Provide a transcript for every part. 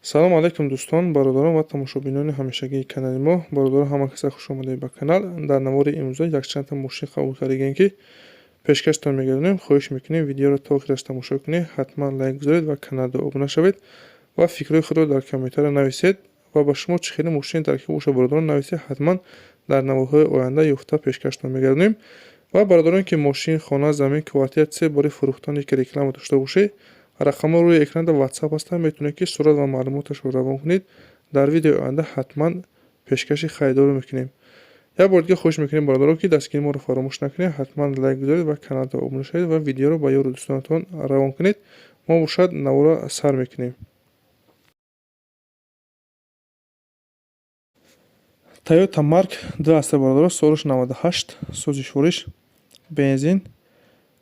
салом алайкум дӯстон, бародарон ва тамошобинони ҳамешагии канали мо. Бародарон ҳама каса хуш омадед ба канал. Дар навори имрӯза якчанд та мошин қабул кардагем ки пешкаштон мегардонем. Хоҳиш мекунем видеоро то охираш тамошо кунед, ҳатман лайк гузоред ва каналро обуна шавед ва фикрҳои худро дар комментария нависед ва ба шумо чӣ хеле мошин таркиб боша бародарон нависед, ҳатман дар наворҳои оянда ёфта пешкаштон мегардонем. ва бародароне ки мошин, хона, замин, квартира чизе бори фурӯхтоне ки реклама дошта бошед, рақамҳо рӯи экран дар WhatsApp ҳастанд, метавонед ки сурат ва маълумоташро равон кунед. Дар видеои оянда ҳатман пешкаши харидорро мекунем. Як бор дига хоҳиш мекунем бародарон ки дастгирии моро фаромӯш накунед, ҳатман лайк гузоред ва каналро обуна шавед ва видеоро ба ёру дӯстонатон равон кунед. Мо бошад навора сар мекунем. Toyota Mark 2 аст бародарон, солиш 98, сӯзишвориш бензин,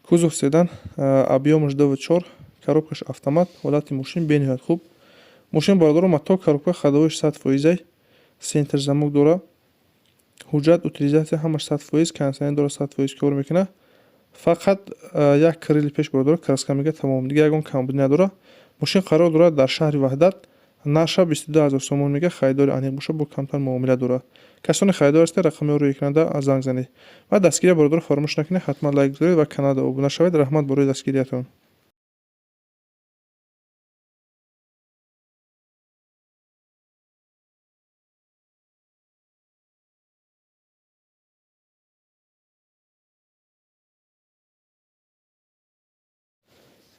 кузов седан, объёмаш 2.4, коробкаш автомат, ҳолати мошин бениҳоят хуб. Мошин бародарон матто коробка ходовоиш 100%, сентр замок дора, ҳуҷҷат утилизатсия ҳамаш 100%, кондитсионер дора 100% кор мекунад. Фақат як крили пеш бародарон краска мега тамом, дига ягон камбуд надора. Мошин қарор дорад дар шаҳри Ваҳдат. Нарша 22000 сомон мега, харидори аниқ боша бо камтар муомила дора. Касони харидор ҳастед, рақами рӯи экрана занг занед ва дастгирия бародарон фаромӯш накунед, ҳатман лайк гузоред ва каналро обуна шавед. Раҳмат барои дастгириятон.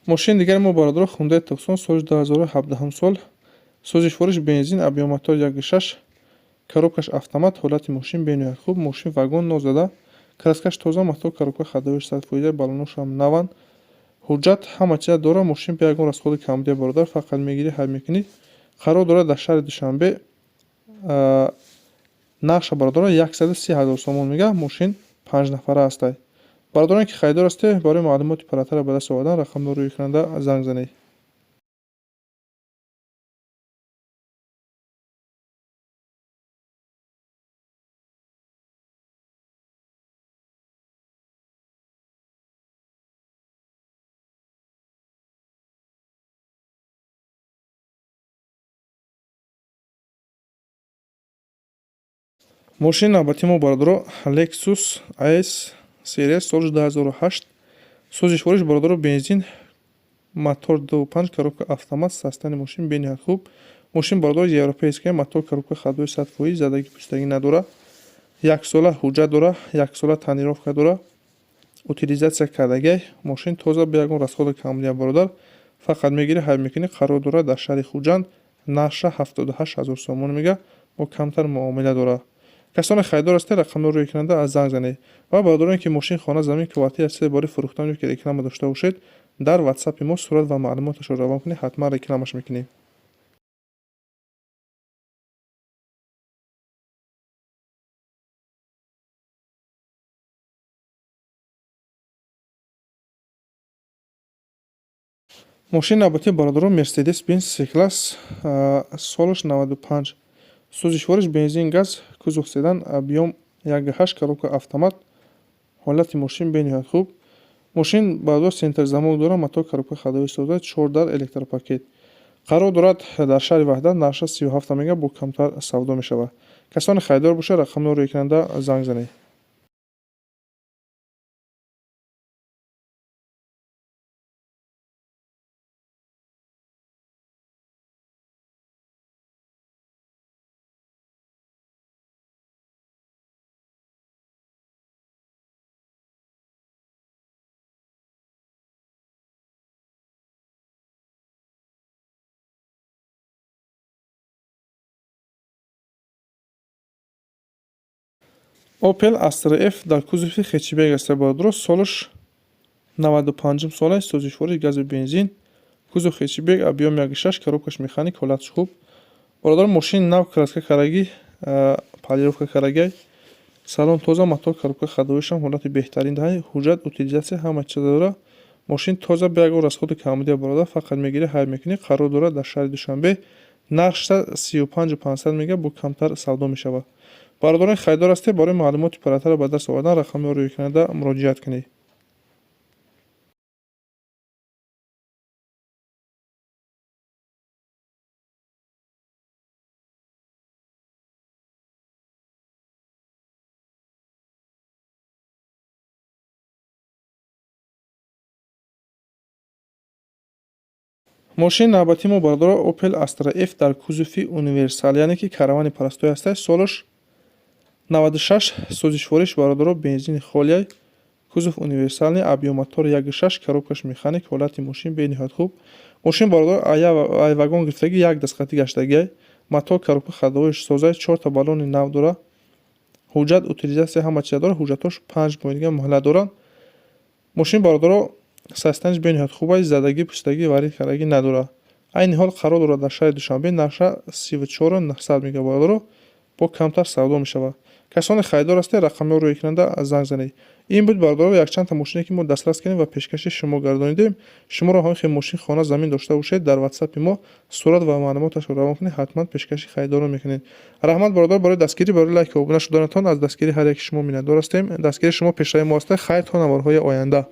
мошини дигари мо бародарон Hyundai Tucson, солиш 2017 сол, сӯзишвориш бензин, объём мотор 1.6, коробкаш автомат, ҳолати мошин бениҳоят хуб. Мошин вагон нозада, краскаш тоза, мотор коробка ходовоиш 100%, балоношам наван, ҳуҷҷат ҳама чиза дора. Мошин ба ягон расходи камбудия бародар, фақат мегирӣ ҳал мекунӣ. Қарор дорад дар шаҳри Душанбе. нақша бародарон 130000 сомон мега. Мошин 5 нафара астай. бародароне ки харидор ҳастед, барои маълумоти паратара ба даст овардан рақамро рӯи экрана занг занед. мошини навбати мо бародарон Lexus IS серия, солиш 2008, сӯзишвориш бародарон бензин, мотор 2.5, коробка автомат, састани мошин бениҳоят хуб. мошин бародарон европейская, мотор коробка ходовоиш 100%, задаги пӯстагӣ надора. яксола ҳуҷҷат дора, яксола танировка дора, утилизатсия кардагӣ. мошин тоза, ба ягон расходи камбудия бародар, фақат мегирӣ ҳайр мекунӣ. қарор дорад дар шаҳри Хуҷанд. нарша 78000 сомон мега, бо камтар муомила дора. касоне харидор ҳастед, рақами рӯи экрана занг занед ва бародароне ки мошин, хона, замин, квартира чизе бори фурӯхтан ки реклама дошта бошед, дар WhatsApp мо сурат ва маълумоташро равон кунед, ҳатман рекламаш мекунем. мошини навбати бародарон Mercedes-Benz C-Class, солиш 95, сӯзишвориш бензин, газ, кузов седан, объём 1.8, коробка автомат, ҳолати мошин бениҳоят хуб. мошин бародарон сентр замок дора, мотор коробка ходовоиш 100%, 4 дар электропакет. қарор дорад дар шаҳри Ваҳдат, нарша 37 мега, бо камтар савдо мешавад. касоне харидор бошад, рақами рӯи экрана занг занед. Opel Astra F дар кузови хечибек аст бародарон, солиш 95 сола, сӯзишвориш газу бензин, кузов хечибек, объём 1.6, коробкаш механик, ҳолаташ хуб. бародарон мошин нав краска кардагӣ, полировка кардагӣ, салон тоза, мотор коробка ходовоишам ҳолати беҳтарин даҳад, ҳуҷҷат утилизатсия ҳама чиза дора. мошин тоза, ба ягон расходи камбудия бародар, фақат мегирӣ ҳайр мекунӣ. қарор дорад дар шаҳри Душанбе. нарша 35500 мега, бо камтар савдо мешавад. бародарони харидор ҳастед, барои маълумоти паратара ба даст овардан рақами рӯи экрана муроҷиат кунед. мошини навбатии мо бародаро Opel Astra F дар кузуфи универсал, яъне ки каравани парастӯй ҳастаи солаш 96 созишвориш бародаро бензини холияй, кузуф универсални, объём-мотор 1.6, коробкаш механик, ҳолати мошин бениҳоят хуб. Мошин бародаро ай вагон гирифтагӣ 1 дастхати гаштагиай, матоъ коробка ходовоиш созай, 4 та баллони нав дора, ҳуҷҷат утилизатсия ҳама чиза дора, ҳуҷҷатош 5 моҳ дига муҳлат доранд. мошин бародаро состоянияш бениҳоят хуб аст, задагӣ, пустагӣ, варид кардагӣ надорад. айни ҳол қарор дорад дар шаҳри Душанбе, нарша 34 900 мега бародаро, бо камтар савдо мешавад. касоне харидор ҳастед, рақамҳои рӯйкунанда занг занед. ин буд бародаро якчанд мошине ки мо дастрас кардем ва пешкаши шумо гардонидем. шумо роҳои мошин, хона, замин дошта бошед, дар WhatsApp мо сурат ва маълумоташро равон кунед, ҳатман пешкаши харидорро мекунед. раҳмат бародар, барои дастгирӣ, барои лайк ва обуна шуданатон аз дастгирии ҳар яки шумо миннатдор ҳастем. дастгирии шумо пешраи мо аст. хайртон амалҳои оянда.